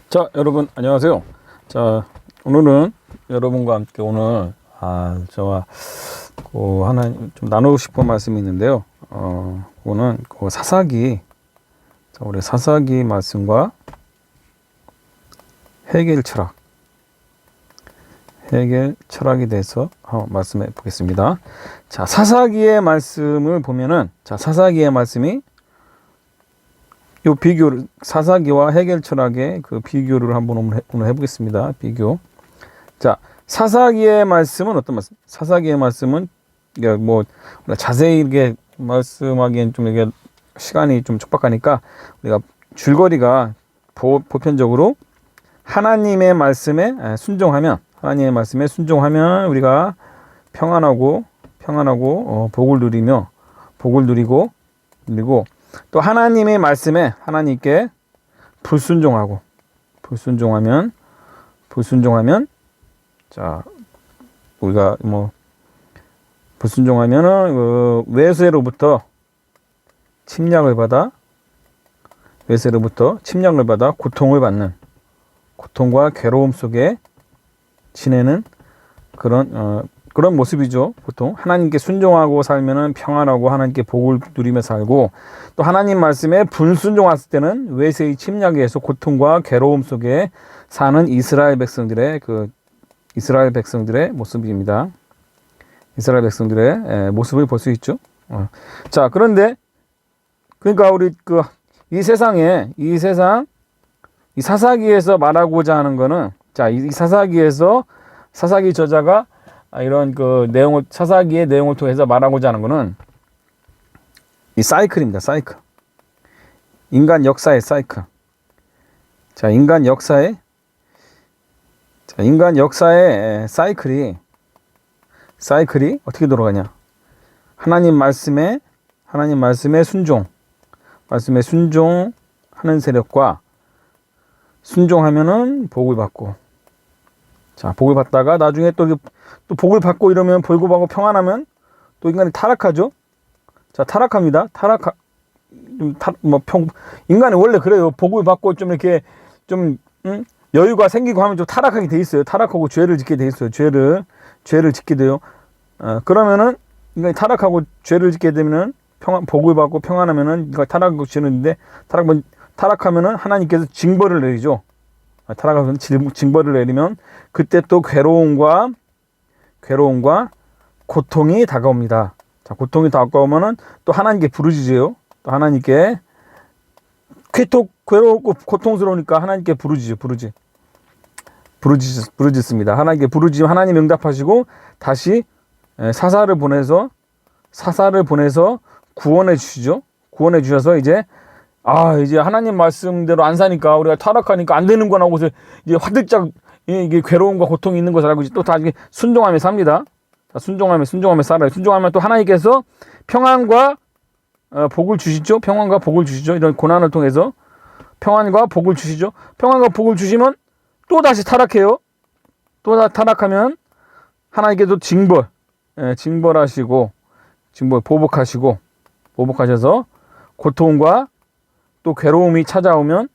자, 여러분 안녕하세요. 자, 오늘은 여러분과 함께 저와 하나 좀 나누고 싶은 말씀이 있는데요. 그거는 사사기, 우리 사사기 말씀과 해겔 철학에 대해서 말씀해 보겠습니다. 자, 사사기의 말씀을 보면은, 사사기의 말씀이 요 비교를, 사사기와 해겔 철학의 그 비교를 한번 오늘 해보겠습니다. 비교. 자, 사사기의 말씀은 어떤 말씀? 사사기의 말씀은 자세히 이렇게 말씀하기엔 좀 이게 시간이 좀 촉박하니까 우리가 줄거리가 보편적으로 하나님의 말씀에 순종하면 우리가 평안하고 복을 누리고 그리고 또 하나님의 말씀에 하나님께 불순종하면 자, 우리가 불순종하면은 외세로부터 침략을 받아 고통과 괴로움 속에 지내는 그런 모습이죠. 보통 하나님께 순종하고 살면은 평안하고 하나님께 복을 누리며 살고, 또 하나님 말씀에 불순종했을 때는 외세의 침략에서 고통과 괴로움 속에 사는 이스라엘 백성들의 모습입니다. 이스라엘 백성들의 모습을 볼 수 있죠. 자, 그러니까 우리 이 사사기에서 말하고자 하는 거는, 이 사사기 저자가 이런 사사기의 내용을 통해서 말하고자 하는 거는 이 사이클입니다. 사이클. 인간 역사의 사이클. 자, 인간 역사의 사이클이 어떻게 돌아가냐? 하나님 말씀에 순종하는 세력과, 순종하면은 복을 받고, 자, 복을 받다가 나중에 또 복을 받고 이러면 복을 평안하면 또 인간이 타락하죠. 자, 타락합니다. 인간이 원래 그래요. 복을 받고 좀 이렇게 여유가 생기고 하면 좀 타락하게 돼 있어요. 타락하고 죄를 짓게 돼 있어요. 죄를 짓게 돼요. 그러면은 인간이 타락하고 죄를 짓게 되면은 복을 받고 평안하면은 이거 타락하고 죄는데, 타락하면은 하나님께서 징벌을 내리죠. 타락하면 징벌을 내리면 그때 또 괴로움과 고통이 다가옵니다. 자, 고통이 다가오면은 또 하나님께 부르짖어요. 또 하나님께 괴롭고 고통스러우니까 하나님께 부르짖습니다. 하나님께 부르짖으면 하나님 응답하시고 다시 사사를 보내서 구원해 주시죠. 구원해 주셔서 이제 하나님 말씀대로 안 사니까, 우리가 타락하니까 안 되는 거나 하고서 이제 화들짝 이게 괴로움과 고통이 있는 것을 알고 이제 또 다 순종하며 삽니다. 순종하며 살아요. 순종하면 또 하나님께서 평안과 복을 주시죠. 이런 고난을 통해서 평안과 복을 주시죠. 평안과 복을 주시면 또 다시 타락해요. 또 타락하면 하나님께서 보복하셔서 고통과 또 괴로움이 찾아오면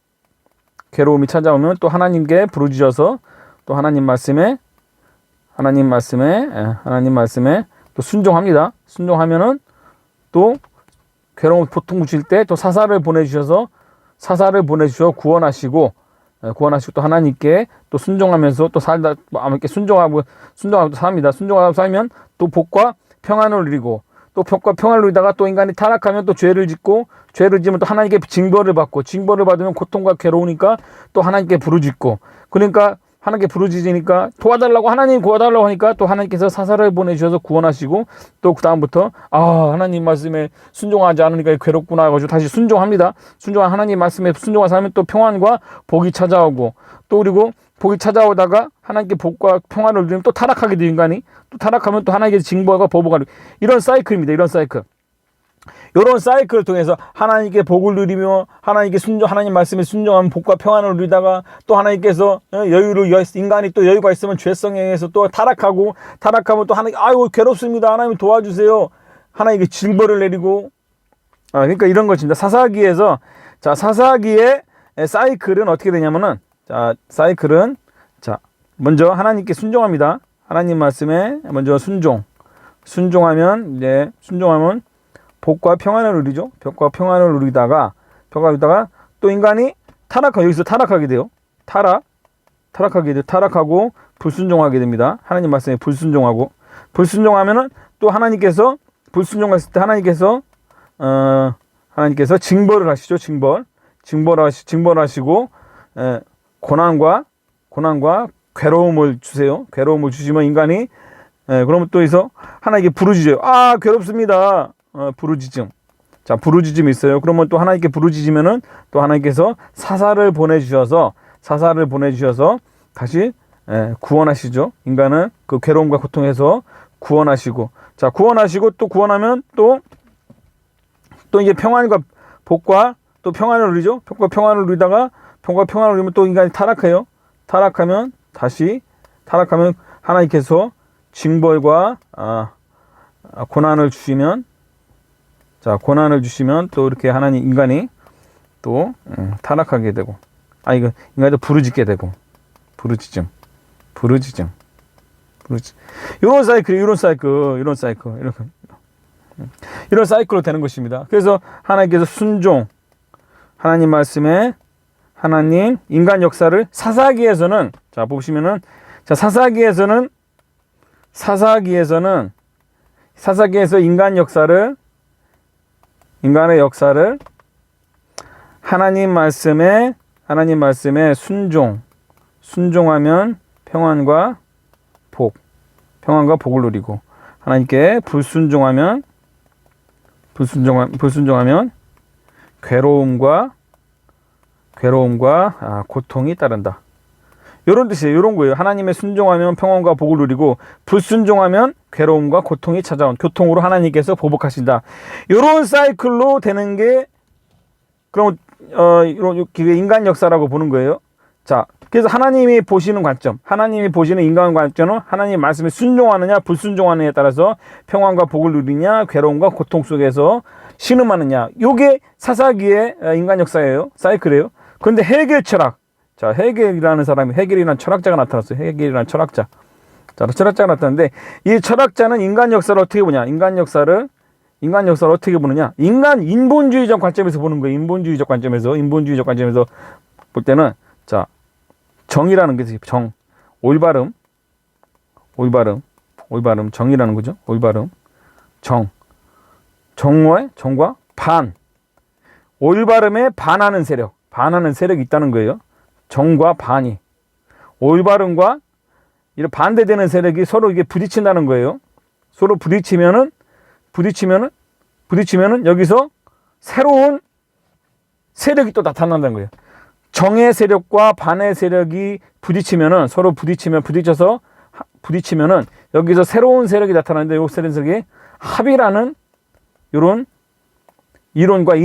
또 하나님께 부르짖어서 또 하나님 말씀에 또 순종합니다. 순종하면은 또 괴로움 고통 주실 때 또 사사를 보내주셔 구원하시고 또 하나님께 또 순종하면서 또 살다 함께 순종하고 삽니다. 순종하고 살면 또 복과 평안을 누리고, 또 복과 평안을 누리다가 또 인간이 타락하면 또 죄를 짓고, 죄를 지으면 또 하나님께 징벌을 받으면 고통과 괴로우니까 또 하나님께 부르짖고, 그러니까 하나님께 부르짖으니까 하나님 도와달라고 하니까 또 하나님께서 사사를 보내주셔서 구원하시고, 또 그 다음부터 하나님 말씀에 순종하지 않으니까 괴롭구나 해가지고 다시 순종합니다. 하나님 말씀에 순종하서 하면 또 평안과 복이 찾아오고, 또 그리고 복이 찾아오다가 하나님께 복과 평안을 누리면 또 타락하게 돼요. 인간이 또 타락하면 또 하나님께 징벌과 보복하는 이런 사이클입니다. 이런 사이클을 통해서 하나님께 복을 누리며 하나님 말씀에 순종하면 복과 평안을 누리다가, 또 하나님께서 인간이 또 여유가 있으면 죄성에 의해서 또 타락하면 또 하나님 괴롭습니다. 하나님 도와주세요. 하나님께 징벌을 내리고, 그러니까 이런 것입니다. 사사기의 사이클은 어떻게 되냐면은, 자, 사이클은 자, 먼저 하나님께 순종합니다. 하나님 말씀에 먼저 순종하면 이제 순종하면 복과 평안을 누리죠. 복과 평안을 누리다가 또 인간이 여기서 타락하게 돼요. 타락하고 불순종하게 됩니다. 하나님 말씀에 불순종하면은 또 하나님께서 불순종했을 때 하나님께서 징벌을 하시죠. 징벌하시고 고난과 괴로움을 주세요. 괴로움을 주시면 인간이 그러면 또 해서 하나님께 부르짖어요. 아, 괴롭습니다. 부르짖음. 자, 부르짖음이 있어요. 그러면 또 하나님께 부르짖으면은 또 하나님께서 사사를 보내주셔서 다시 구원하시죠. 인간은 그 괴로움과 고통에서 구원하시고, 자, 구원하면 또 이제 평안과 복과 또 평안을 누리죠. 복과 평안을 누리다가 복과 평안을 누리면 또 인간이 타락해요. 타락하면 하나님께서 징벌과 고난을 주시면, 자, 고난을 주시면 또 이렇게 인간이 또 타락하게 되고, 인간도 부르짖게 되고, 부르짖음. 이런 사이클로 되는 것입니다. 그래서 하나님께서 하나님 말씀에 인간 역사를 사사기에서는, 자, 보시면은, 자, 사사기에서 인간의 역사를 하나님 말씀에 순종하면 평안과 복을 누리고, 하나님께 불순종하면 괴로움과 고통이 따른다. 이런 뜻이에요. 이런 거예요. 하나님의 순종하면 평안과 복을 누리고, 불순종하면 괴로움과 고통이 찾아온, 교통으로 하나님께서 보복하신다. 이런 사이클로 되는 게 그럼 이런 인간 역사라고 보는 거예요. 자, 그래서 하나님이 보시는 인간 관점은 하나님 말씀에 순종하느냐 불순종하느냐에 따라서 평안과 복을 누리냐 괴로움과 고통 속에서 신음하느냐, 요게 사사기의 인간 역사예요. 사이클이에요. 그런데 해결 철학, 자, 해결이라는 철학자가 나타났어요. 해결이라는 철학자. 자, 철학자가 나타났는데, 이 철학자는 인간 역사를 어떻게 보냐? 인간 역사를 어떻게 보느냐? 인본주의적 관점에서 보는 거예요. 인본주의적 관점에서 볼 때는, 자, 정이라는 게 올바름, 정이라는 거죠. 올바름, 정과 올바름에 반하는 세력이 있다는 거예요. 정과 반이, 올바름과 이런 반대되는 세력이 서로 이게 부딪힌다는 거예요. 서로 부딪히면은 여기서 새로운 세력이 또 나타난다는 거예요. 정의 세력과 반의 세력이 부딪히면은 여기서 새로운 세력이 나타나는데, 요 세력이 합이라는 이런 이론과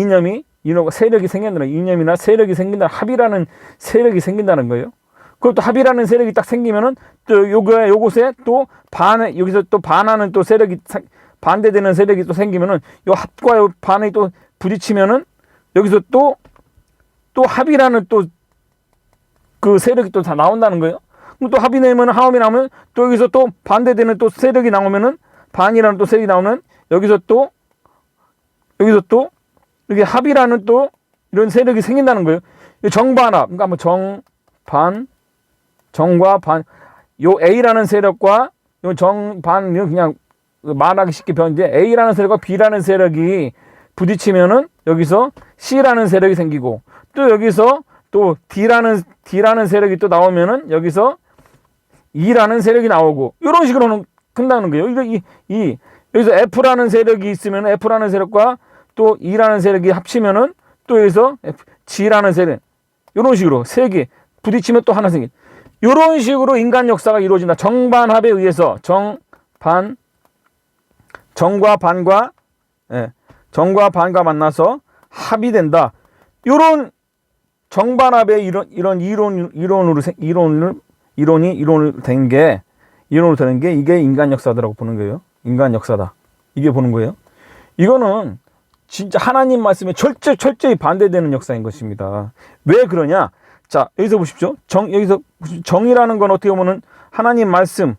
세력이 생긴다는, 이념이나 세력이 생긴다, 합이라는 세력이 생긴다는 거예요. 그것도 합이라는 세력이 딱 생기면은 또 요곳에 또 여기서 또 반하는 또 세력이, 반대되는 세력이 또 생기면은 요 합과 요 반이 또 부딪히면은 여기서 또 합이라는 또 그 세력이 또 다 나온다는 거예요. 그럼 또 합이 나오면 또 여기서 또 반대되는 또 세력이 나오면은, 반이라는 또 세력이 나오면 여기서 또 이렇게 합이라는 또 이런 세력이 생긴다는 거예요. 정반합, 그러니까 뭐 정과 반, 요 A라는 세력과 요 정반, 그냥 말하기 쉽게 변인데, A라는 세력과 B라는 세력이 부딪히면은 여기서 C라는 세력이 생기고, 또 여기서 또 D라는 세력이 또 나오면은 여기서 E라는 세력이 나오고, 이런 식으로 큰다는 거예요. 여기서 F라는 세력이 있으면 F라는 세력과 또 E라는 세력이 합치면은 또 여기서 G라는 세력, 이런 식으로 세 개 부딪히면 또 하나 생긴, 이런 식으로 인간 역사가 이루어진다. 정반합에 의해서 정과 반과 만나서 합이 된다. 이런 정반합의 이런 이론으로 되는 게 이게 인간 역사다라고 보는 거예요. 인간 역사다. 이게 보는 거예요. 이거는 진짜 하나님 말씀에 철저히 반대되는 역사인 것입니다. 왜 그러냐? 자, 여기서 보십시오. 여기서 정이라는 건 어떻게 보면은 하나님 말씀으로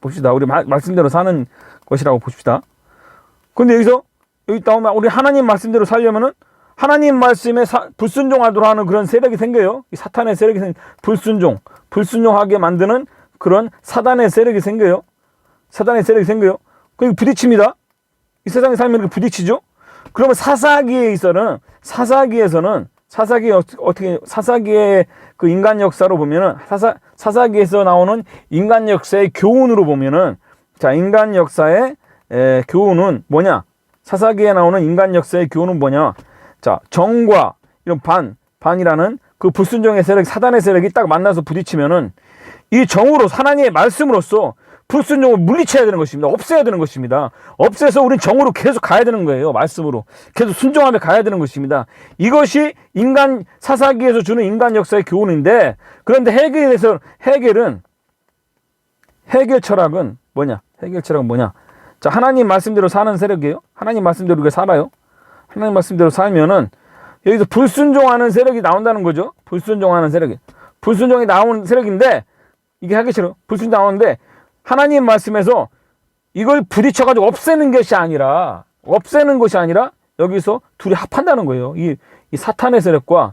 봅시다. 우리 말씀대로 사는 것이라고 보십시다. 근데 여기 나오면 우리 하나님 말씀대로 살려면은 하나님 말씀에 불순종하도록 하는 그런 세력이 생겨요. 이 사탄의 세력이 불순종하게 만드는 그런 사단의 세력이 생겨요. 그리고 부딪힙니다. 이 세상에 살면 부딪히죠. 그러면 사사기에서는 사사기의 그 인간 역사로 보면은 사사기에서 나오는 인간 역사의 교훈으로 보면은 자, 인간 역사의 교훈은 뭐냐? 사사기에 나오는 인간 역사의 교훈은 뭐냐? 자, 정과 이런 반이라는 그 불순종의 세력, 사단의 세력이 딱 만나서 부딪히면은 이 정으로 하나님의 말씀으로써 불순종을 물리쳐야 되는 것입니다. 없애야 되는 것입니다. 없애서 우리는 정으로 계속 가야 되는 거예요. 말씀으로 계속 순종하며 가야 되는 것입니다. 이것이 사사기에서 주는 인간 역사의 교훈인데, 그런데 해결 철학은 뭐냐? 자, 하나님 말씀대로 사는 세력이에요. 하나님 말씀대로 우리가 살아요. 하나님 말씀대로 살면은 여기서 불순종하는 세력이 나온다는 거죠. 불순종이 나오는 세력인데, 이게 해결 철학, 불순종 나오는데, 하나님 말씀에서 이걸 부딪혀가지고 없애는 것이 아니라 여기서 둘이 합한다는 거예요. 이 사탄의 세력과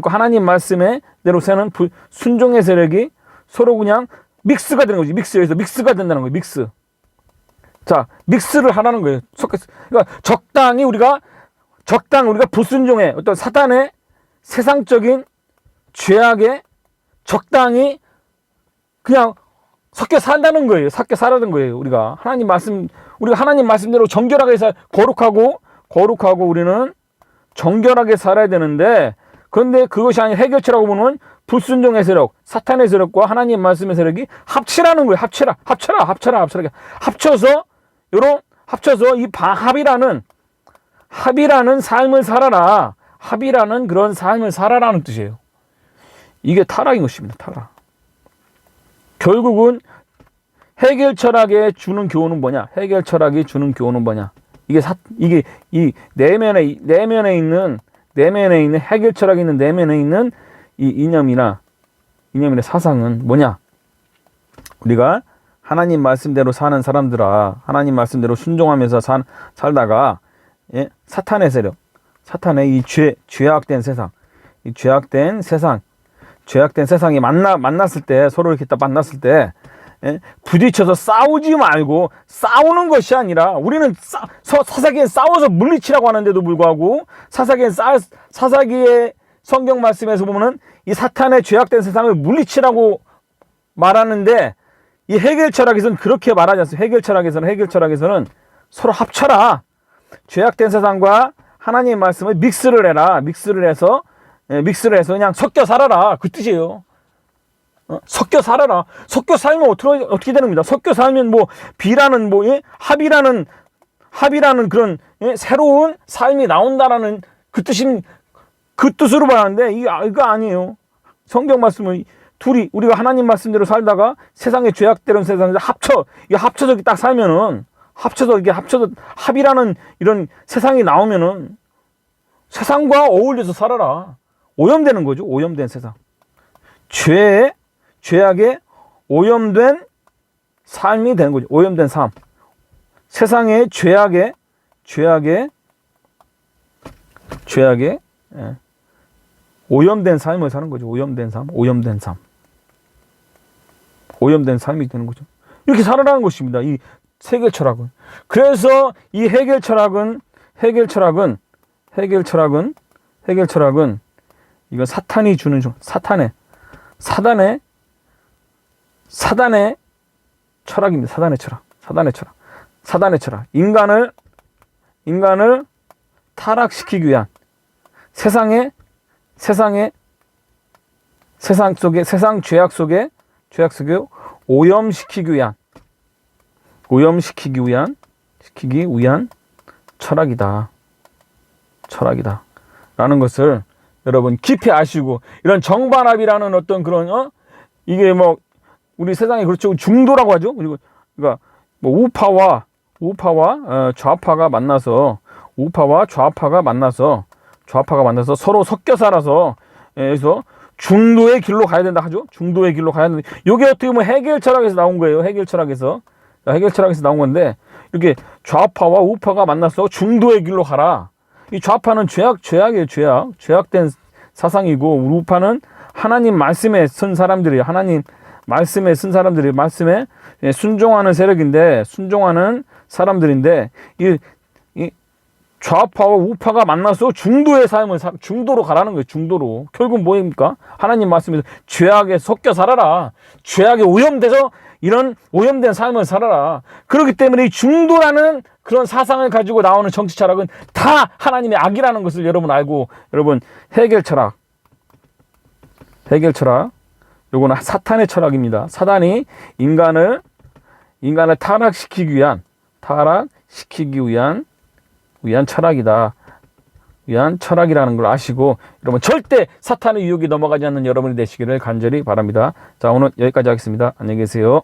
하나님 말씀대로 사는 순종의 세력이 서로 그냥 믹스가 되는 거지. 여기서 믹스가 된다는 거예요. 자, 믹스를 하라는 거예요. 그러니까 적당히 우리가 불순종의 어떤 사탄의 세상적인 죄악에 적당히 그냥 섞여 살라는 거예요. 우리가 하나님 말씀대로 정결하게 거룩하고 우리는 정결하게 살아야 되는데, 그런데 그것이 아닌 해결체라고 보면 불순종의 세력, 사탄의 세력과 하나님 말씀의 세력이 합치라는 거예요. 합쳐서 이 합이라는 삶을 살아라. 합이라는 그런 삶을 살아라는 뜻이에요. 이게 타락인 것입니다. 타락. 결국은 해결 철학에 주는 교훈은 뭐냐? 이게 이 내면에 있는 해결 철학에 있는 내면에 있는 이 이념이나 사상은 뭐냐? 우리가 하나님 말씀대로 사는 사람들아, 하나님 말씀대로 순종하면서 살다가 사탄의 세력, 사탄의 이 죄악된 세상이 만났을 때, 서로 이렇게 딱 만났을 때, 부딪혀서 싸우지 말고, 싸우는 것이 아니라, 우리는 사사기에 싸워서 물리치라고 하는데도 불구하고, 사사기의 성경 말씀에서 보면은 이 사탄의 죄악된 세상을 물리치라고 말하는데, 이 해결 철학에서는 그렇게 말하지 않습니다. 해결 철학에서는 서로 합쳐라. 죄악된 세상과 하나님의 말씀을 믹스를 해서 그냥 섞여 살아라. 그 뜻이에요. 섞여 살아라. 섞여 살면 어떻게 되는 겁니다. 섞여 살면 비라는 합이라는 그런 새로운 삶이 나온다라는 그 뜻으로 봐야하는데, 이거 아니에요. 성경 말씀을 우리가 하나님 말씀대로 살다가 세상의 죄악되는 세상에서 합쳐서 딱 살면은, 합쳐서 합이라는 이런 세상이 나오면은 세상과 어울려서 살아라. 오염되는 거죠. 오염된 세상. 죄악에 오염된 삶이 되는 거죠. 오염된 삶. 세상의 죄악에 오염된 삶을 사는 거죠. 오염된 삶이 되는 거죠. 이렇게 살아라는 것입니다. 이 해결 철학은. 그래서 이 해결 철학은 이건 사탄이 주는 사단의 철학입니다. 사단의 철학. 인간을 타락시키기 위한 세상 죄악 속에 오염시키기 위한 철학이다. 라는 것을 여러분 깊이 아시고, 이런 정반합이라는 어떤 그런 이게 우리 세상에 그렇죠, 중도라고 하죠. 그리고 그러니까 우파와 좌파가 만나서 좌파가 만나서 서로 섞여 살아서 여기서 중도의 길로 가야 된다 하죠. 중도의 길로 가야 된다. 이게 어떻게 보면 해결 철학에서 나온 거예요. 해결 철학에서 나온 건데 이렇게 좌파와 우파가 만나서 중도의 길로 가라. 이 좌파는 죄악이에요. 죄악된 사상이고 우파는 하나님 말씀에 선 사람들이에요. 하나님 말씀에 쓴 사람들이 말씀에 순종하는 세력인데 순종하는 사람들인데 이 좌파와 우파가 만나서 중도의 삶을 중도로 가라는 거예요. 중도로. 결국 뭐입니까? 하나님 말씀에서 죄악에 섞여 살아라. 죄악에 오염돼서 이런 오염된 삶을 살아라. 그렇기 때문에 이 중도라는 그런 사상을 가지고 나오는 정치 철학은 다 하나님의 악이라는 것을 여러분 알고 여러분 해결 철학 요거는 사탄의 철학입니다. 사단이 인간을 타락시키기 위한 철학이라는 걸 아시고 여러분 절대 사탄의 유혹에 넘어가지 않는 여러분이 되시기를 간절히 바랍니다. 자, 오늘 여기까지 하겠습니다. 안녕히 계세요.